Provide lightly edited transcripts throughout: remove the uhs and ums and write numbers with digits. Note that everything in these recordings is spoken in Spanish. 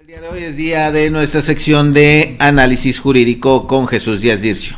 El día de hoy es día de nuestra sección de análisis jurídico con Jesús Díaz Dircio.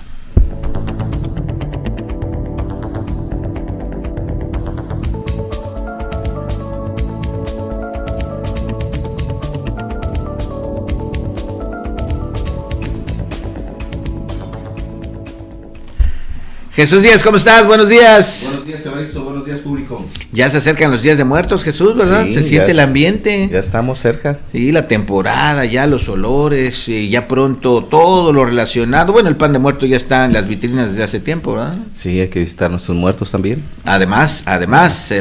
Jesús Díaz, ¿cómo estás? Buenos días. Buenos días, Evaristo. Buenos días, público. Ya se acercan los días de muertos, Jesús, ¿verdad? Sí, se siente el ambiente. Ya estamos cerca. Sí, la temporada, ya los olores, ya pronto todo lo relacionado. Bueno, el pan de muerto ya está en las vitrinas desde hace tiempo, ¿verdad? Sí, hay que visitar a nuestros muertos también. Además,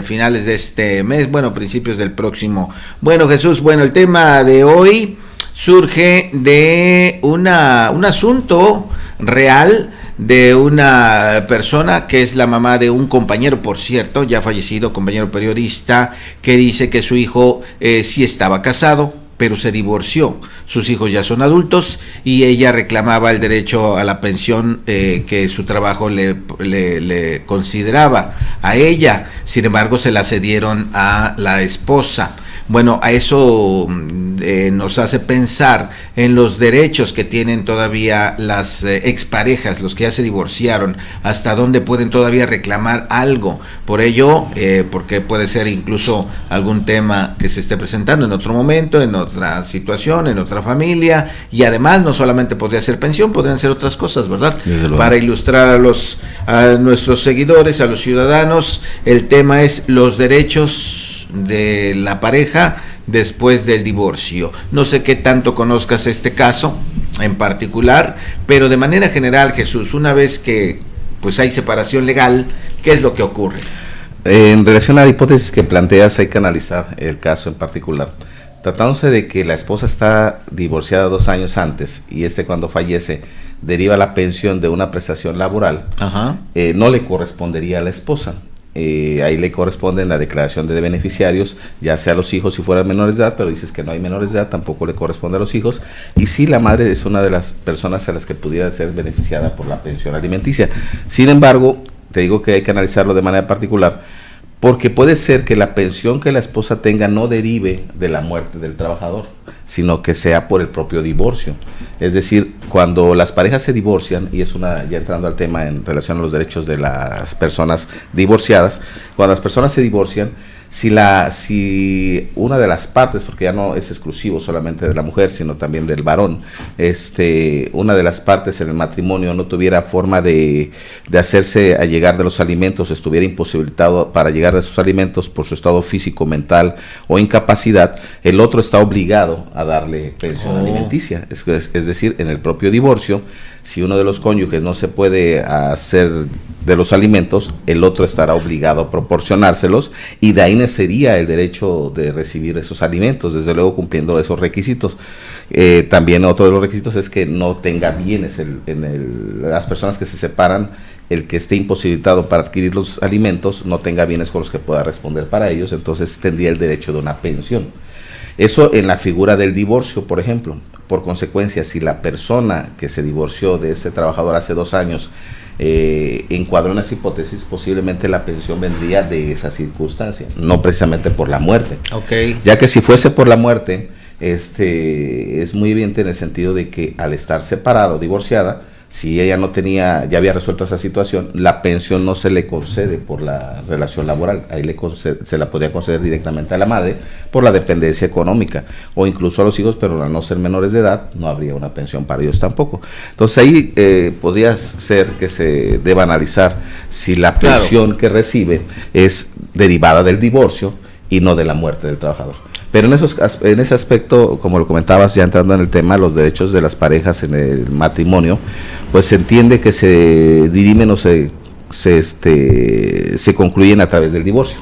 finales de este mes, bueno, principios del próximo. Bueno, Jesús, el tema de hoy surge de un asunto real de una persona que es la mamá de un compañero, por cierto, ya fallecido, compañero periodista, que dice que su hijo sí estaba casado, pero se divorció. Sus hijos ya son adultos y ella reclamaba el derecho a la pensión que su trabajo le consideraba a ella. Sin embargo, se la cedieron a la esposa. Bueno, a eso nos hace pensar en los derechos que tienen todavía las exparejas, los que ya se divorciaron, hasta dónde pueden todavía reclamar algo. Por ello, porque puede ser incluso algún tema que se esté presentando en otro momento, en otra situación, en otra familia, y además no solamente podría ser pensión, podrían ser otras cosas, ¿verdad? Para ilustrar a nuestros seguidores, a los ciudadanos, el tema es los derechos de la pareja después del divorcio. No sé qué tanto conozcas este caso en particular, pero de manera general, Jesús, una vez que pues hay separación legal, ¿qué es lo que ocurre? En relación a la hipótesis que planteas, hay que analizar el caso en particular. Tratándose de que la esposa está divorciada 2 años antes y cuando fallece deriva la pensión de una prestación laboral, no le correspondería a la esposa. Ahí le corresponde en la declaración de beneficiarios, ya sea a los hijos si fueran menores de edad, pero dices que no hay menores de edad, tampoco le corresponde a los hijos, y sí, la madre es una de las personas a las que pudiera ser beneficiada por la pensión alimenticia. Sin embargo, te digo que hay que analizarlo de manera particular, porque puede ser que la pensión que la esposa tenga no derive de la muerte del trabajador, sino que sea por el propio divorcio. Es decir, cuando las parejas se divorcian, y es ya entrando al tema en relación a los derechos de las personas divorciadas, cuando las personas se divorcian, si una de las partes, porque ya no es exclusivo solamente de la mujer, sino también del varón, una de las partes en el matrimonio no tuviera forma de hacerse allegar de los alimentos, estuviera imposibilitado para llegar de sus alimentos por su estado físico, mental o incapacidad, el otro está obligado a darle pensión alimenticia. Es decir, en el propio divorcio, si uno de los cónyuges no se puede hacer de los alimentos, el otro estará obligado a proporcionárselos, y de ahí nacería el derecho de recibir esos alimentos, desde luego cumpliendo esos requisitos. También otro de los requisitos es que no tenga bienes las personas que se separan, el que esté imposibilitado para adquirir los alimentos no tenga bienes con los que pueda responder para ellos, entonces tendría el derecho de una pensión. Eso en la figura del divorcio, por ejemplo. Por consecuencia, si la persona que se divorció de ese trabajador hace 2 años encuadró en esa hipótesis, posiblemente la pensión vendría de esa circunstancia, no precisamente por la muerte. Ya que si fuese por la muerte, es muy evidente en el sentido de que al estar separado, divorciada, si ella ya había resuelto esa situación, la pensión no se le concede por la relación laboral, ahí se la podría conceder directamente a la madre por la dependencia económica, o incluso a los hijos, pero al no ser menores de edad, no habría una pensión para ellos tampoco. Entonces ahí podría ser que se deba analizar si la pensión que recibe es derivada del divorcio y no de la muerte del trabajador. Pero en ese aspecto, como lo comentabas, ya entrando en el tema, los derechos de las parejas en el matrimonio, pues se entiende que se dirimen o se concluyen a través del divorcio.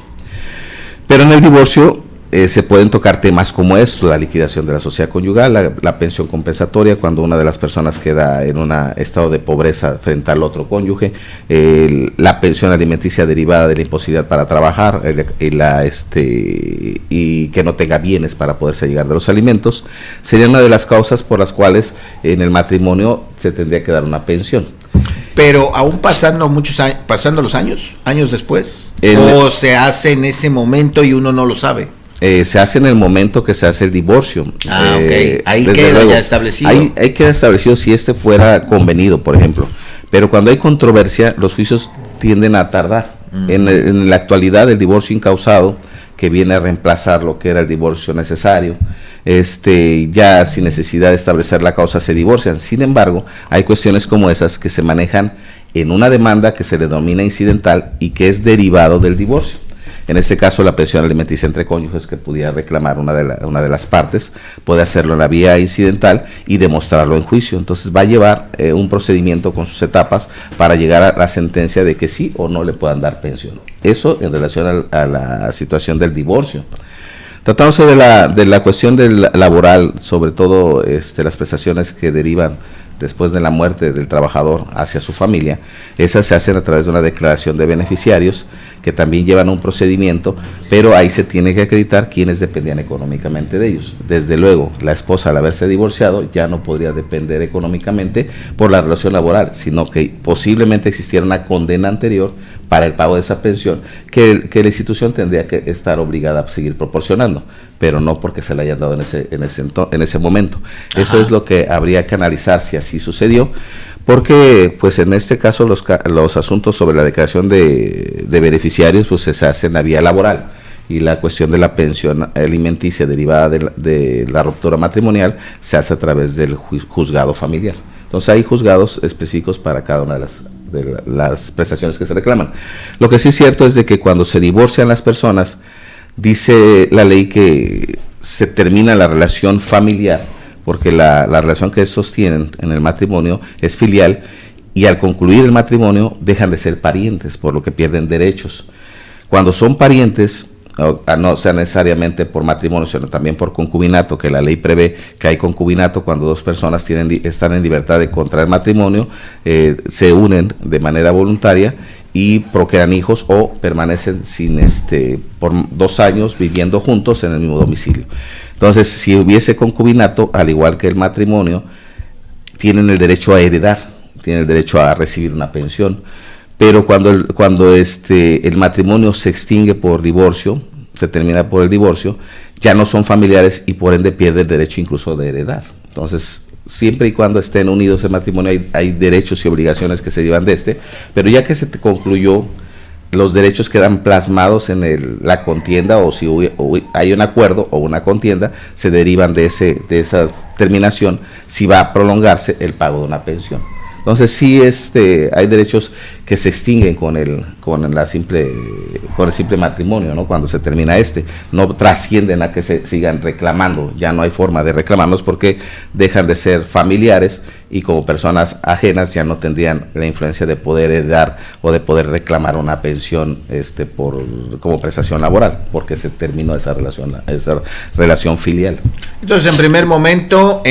Pero en el divorcio se pueden tocar temas como esto: la liquidación de la sociedad conyugal, la pensión compensatoria cuando una de las personas queda en un estado de pobreza frente al otro cónyuge, la pensión alimenticia derivada de la imposibilidad para trabajar, y que no tenga bienes para poderse llegar de los alimentos, sería una de las causas por las cuales en el matrimonio se tendría que dar una pensión. Pero aún pasando los años después, o se hace en ese momento y uno no lo sabe. se hace en el momento que se hace el divorcio. Ok. Ahí queda luego, ya establecido. Ahí queda establecido si este fuera convenido, por ejemplo. Pero cuando hay controversia, los juicios tienden a tardar. En la actualidad, el divorcio incausado, que viene a reemplazar lo que era el divorcio necesario, ya sin necesidad de establecer la causa se divorcian. Sin embargo, hay cuestiones como esas que se manejan en una demanda que se denomina incidental y que es derivado del divorcio. En este caso, la pensión alimenticia entre cónyuges que pudiera reclamar una de las partes, puede hacerlo en la vía incidental y demostrarlo en juicio. Entonces va a llevar un procedimiento con sus etapas para llegar a la sentencia de que sí o no le puedan dar pensión. Eso en relación a la situación del divorcio. Tratándose de la cuestión laboral, sobre todo las prestaciones que derivan después de la muerte del trabajador hacia su familia, esas se hacen a través de una declaración de beneficiarios que también llevan un procedimiento, pero ahí se tiene que acreditar quiénes dependían económicamente de ellos. Desde luego, la esposa al haberse divorciado ya no podría depender económicamente por la relación laboral, sino que posiblemente existiera una condena anterior para el pago de esa pensión que la institución tendría que estar obligada a seguir proporcionando, pero no porque se le hayan dado en ese momento. Ajá. Eso es lo que habría que analizar si así sucedió, porque pues en este caso los asuntos sobre la declaración de beneficiarios pues se hacen en la vía laboral, y la cuestión de la pensión alimenticia derivada de la ruptura matrimonial se hace a través del juzgado familiar. Entonces hay juzgados específicos para cada una de las prestaciones que se reclaman. Lo que sí es cierto es de que cuando se divorcian las personas, dice la ley que se termina la relación familiar, porque la relación que estos tienen en el matrimonio es filial, y al concluir el matrimonio dejan de ser parientes, por lo que pierden derechos. Cuando son parientes, no sea necesariamente por matrimonio, sino también por concubinato, que la ley prevé que hay concubinato cuando dos personas están en libertad de contraer matrimonio, se unen de manera voluntaria y procrean hijos o permanecen por 2 años viviendo juntos en el mismo domicilio. Entonces, si hubiese concubinato, al igual que el matrimonio, tienen el derecho a heredar, tienen el derecho a recibir una pensión. Pero cuando el matrimonio se extingue por divorcio, se termina por el divorcio, ya no son familiares y por ende pierde el derecho incluso de heredar. Entonces, siempre y cuando estén unidos en matrimonio hay derechos y obligaciones que se derivan de pero ya que se concluyó, los derechos quedan plasmados en la contienda, o si hay un acuerdo o una contienda, se derivan de esa terminación, si va a prolongarse el pago de una pensión. Entonces sí hay derechos que se extinguen con el simple matrimonio, ¿no? Cuando se termina no trascienden a que se sigan reclamando, ya no hay forma de reclamarlos porque dejan de ser familiares y como personas ajenas ya no tendrían la influencia de poder heredar o de poder reclamar una pensión como prestación laboral, porque se terminó esa relación filial. Entonces, en primer momento,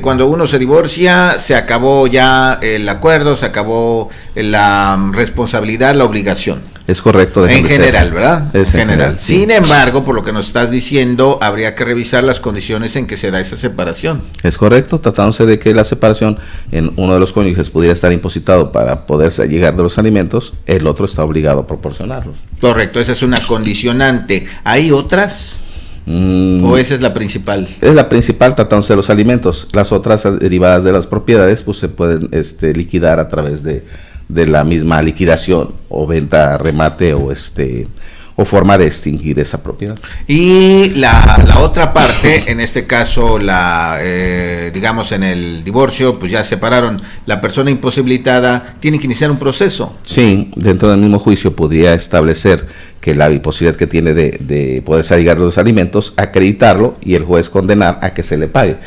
cuando uno se divorcia, se acabó ya el acuerdo, se acabó la responsabilidad, la obligación. Es correcto. En general, ¿verdad? Es en general. Sí. Sin embargo, por lo que nos estás diciendo, habría que revisar las condiciones en que se da esa separación. Es correcto, tratándose de que la separación en uno de los cónyuges pudiera estar impositado para poderse llegar de los alimentos, el otro está obligado a proporcionarlos. Correcto, esa es una condicionante. ¿Hay otras? ¿O esa es la principal? Es la principal, tratándose de los alimentos. Las otras derivadas de las propiedades pues se pueden liquidar a través de la misma liquidación o venta, remate o forma de extinguir esa propiedad. Y la otra parte, en este caso, digamos en el divorcio, pues ya separaron, la persona imposibilitada tiene que iniciar un proceso. Sí, dentro del mismo juicio podría establecer que la imposibilidad que tiene de poderse llegar los alimentos, acreditarlo y el juez condenar a que se le pague.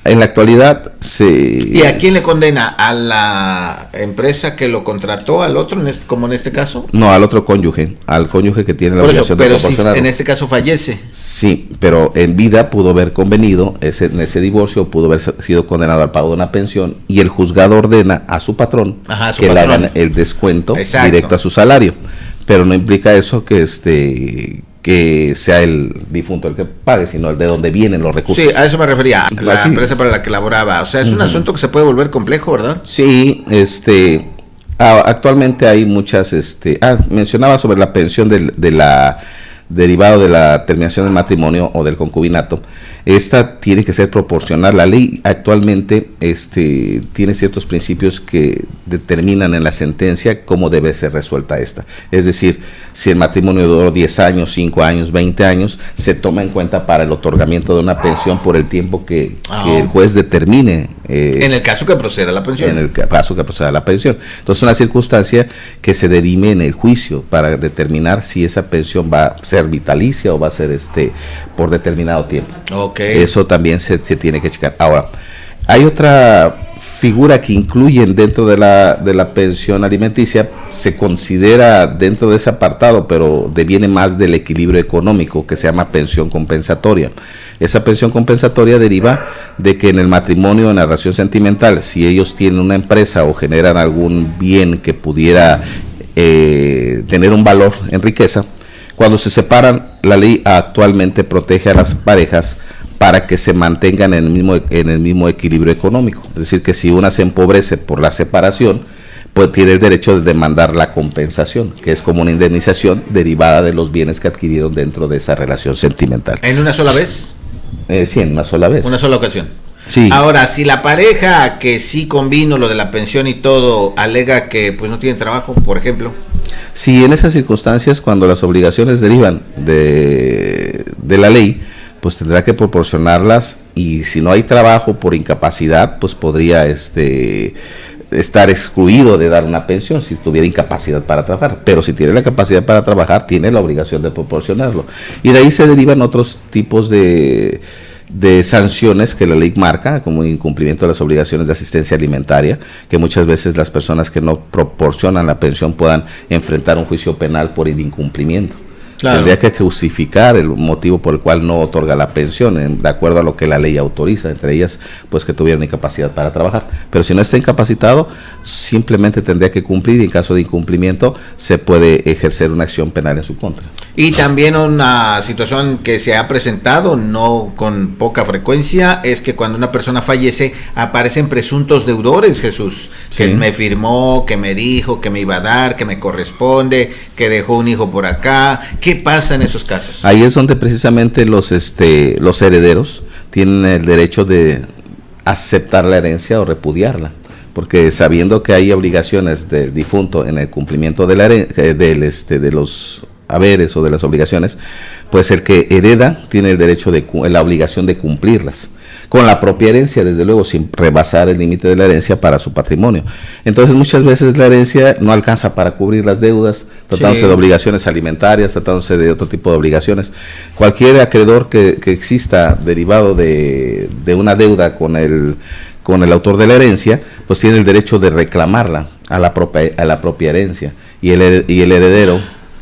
En la actualidad ¿Y a quién le condena? ¿A la empresa que lo contrató, al otro, como en este caso? No, al otro cónyuge, al cónyuge que tiene la obligación de proporcionarlo. Pero si en este caso fallece. Sí, pero en vida pudo haber convenido en ese divorcio, pudo haber sido condenado al pago de una pensión y el juzgado ordena a su patrón le hagan el descuento directo a su salario. Pero no implica eso que sea el difunto el que pague, sino el de donde vienen los recursos. Sí, a eso me refería, la empresa para la que laboraba. O sea, es un asunto que se puede volver complejo, ¿verdad? Sí, actualmente hay muchas, mencionaba sobre la pensión de derivado de la terminación del matrimonio o del concubinato, esta tiene que ser proporcional. La ley actualmente tiene ciertos principios que determinan en la sentencia cómo debe ser resuelta esta. Es decir, si el matrimonio duró 10 años, 5 años, 20 años, se toma en cuenta para el otorgamiento de una pensión por el tiempo que el juez determine. En el caso que proceda la pensión. En el caso que proceda la pensión. Entonces, una circunstancia que se dirime en el juicio para determinar si esa pensión va a ser vitalicia o va a ser por determinado tiempo. Okay. Eso también se tiene que checar. Ahora, hay otra figura que incluyen dentro de la pensión alimenticia, se considera dentro de ese apartado, pero deviene más del equilibrio económico, que se llama pensión compensatoria. Esa pensión compensatoria deriva de que en el matrimonio, en la relación sentimental, si ellos tienen una empresa o generan algún bien que pudiera tener un valor en riqueza, cuando se separan, la ley actualmente protege a las parejas para que se mantengan en el mismo equilibrio económico. Es decir, que si una se empobrece por la separación, pues tiene el derecho de demandar la compensación, que es como una indemnización derivada de los bienes que adquirieron dentro de esa relación sentimental. ¿En una sola vez? Sí, en una sola vez. Una sola ocasión. Sí. Ahora, si la pareja que sí convino lo de la pensión y todo, alega que pues no tiene trabajo, por ejemplo. Sí, en esas circunstancias, cuando las obligaciones derivan de la ley, pues tendrá que proporcionarlas, y si no hay trabajo por incapacidad, pues podría estar excluido de dar una pensión si tuviera incapacidad para trabajar. Pero si tiene la capacidad para trabajar, tiene la obligación de proporcionarlo. Y de ahí se derivan otros tipos de sanciones que la ley marca, como incumplimiento de las obligaciones de asistencia alimentaria, que muchas veces las personas que no proporcionan la pensión puedan enfrentar un juicio penal por el incumplimiento. Claro. Tendría que justificar el motivo por el cual no otorga la pensión, de acuerdo a lo que la ley autoriza, entre ellas, pues que tuvieran incapacidad para trabajar. Pero si no está incapacitado, simplemente tendría que cumplir, y en caso de incumplimiento se puede ejercer una acción penal en su contra. Y también una situación que se ha presentado, no con poca frecuencia, es que cuando una persona fallece, aparecen presuntos deudores, Jesús, que sí, me firmó, que me dijo, que me iba a dar, que me corresponde, que dejó un hijo por acá. ¿Qué pasa en esos casos? Ahí es donde precisamente los herederos tienen el derecho de aceptar la herencia o repudiarla, porque sabiendo que hay obligaciones del difunto en el cumplimiento de de los haberes o de las obligaciones, pues el que hereda tiene el derecho la obligación de cumplirlas, con la propia herencia, desde luego, sin rebasar el límite de la herencia para su patrimonio. Entonces, muchas veces la herencia no alcanza para cubrir las deudas, tratándose de obligaciones alimentarias, tratándose de otro tipo de obligaciones. Cualquier acreedor que exista derivado de una deuda con el autor de la herencia, pues tiene el derecho de reclamarla a la propia herencia, y el heredero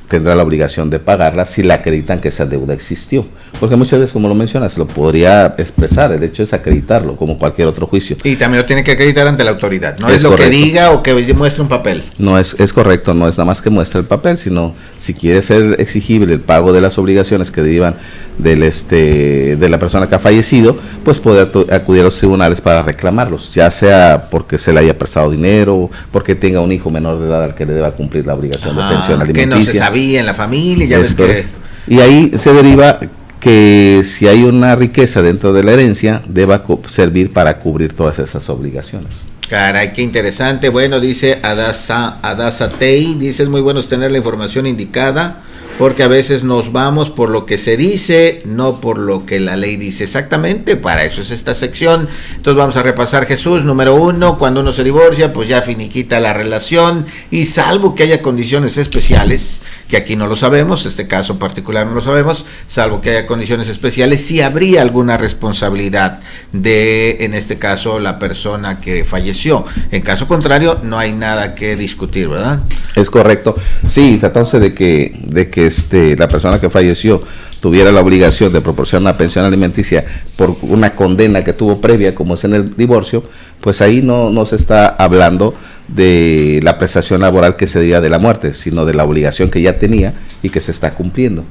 tendrá la obligación de pagarla si le acreditan que esa deuda existió. Porque muchas veces, como lo mencionas, lo podría expresar, el hecho es acreditarlo, como cualquier otro juicio. Y también lo tiene que acreditar ante la autoridad, no es lo correcto que diga o que muestre un papel. No es correcto, no es nada más que muestre el papel, sino si quiere ser exigible el pago de las obligaciones que derivan de la persona que ha fallecido, pues puede acudir a los tribunales para reclamarlos, ya sea porque se le haya prestado dinero, porque tenga un hijo menor de edad al que le deba cumplir la obligación de pensión alimenticia. Que no se sabía en la familia, ya ves que... Y ahí se deriva que si hay una riqueza dentro de la herencia, deba servir para cubrir todas esas obligaciones. Caray, qué interesante. Bueno, dice Adasa Tei, dice: es muy bueno tener la información indicada, porque a veces nos vamos por lo que se dice, no por lo que la ley dice. Exactamente, para eso es esta sección. Entonces vamos a repasar, Jesús. Número 1, cuando uno se divorcia, pues ya finiquita la relación, y salvo que haya condiciones especiales, que aquí no lo sabemos, este caso particular no lo sabemos, salvo que haya condiciones especiales, sí habría alguna responsabilidad de, en este caso, la persona que falleció. En caso contrario, no hay nada que discutir, ¿verdad? Es correcto. Sí, tratándose de que la persona que falleció tuviera la obligación de proporcionar una pensión alimenticia por una condena que tuvo previa, como es en el divorcio, pues ahí no se está hablando de la prestación laboral que se diera de la muerte, sino de la obligación que ya tenía y que se está cumpliendo.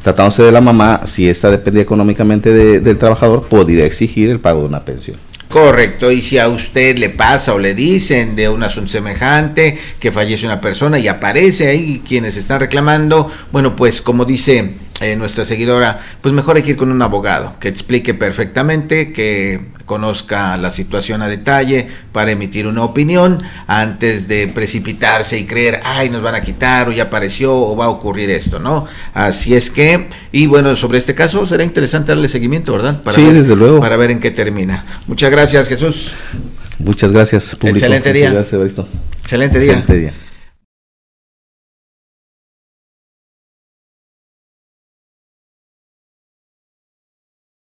Tratándose de la mamá, si ésta dependía económicamente del trabajador, podría exigir el pago de una pensión. Correcto, y si a usted le pasa o le dicen de un asunto semejante, que fallece una persona y aparece ahí quienes están reclamando, bueno, pues como dice nuestra seguidora, pues mejor hay que ir con un abogado que explique perfectamente, que conozca la situación a detalle para emitir una opinión antes de precipitarse y creer, ay, nos van a quitar o ya apareció o va a ocurrir esto, ¿no? Así es que, y bueno, sobre este caso será interesante darle seguimiento, ¿verdad? Sí, desde luego. Para ver en qué termina. Muchas gracias, Jesús. Muchas gracias, público. Excelente día. Muchas gracias, Evaristo. Excelente día. Excelente día.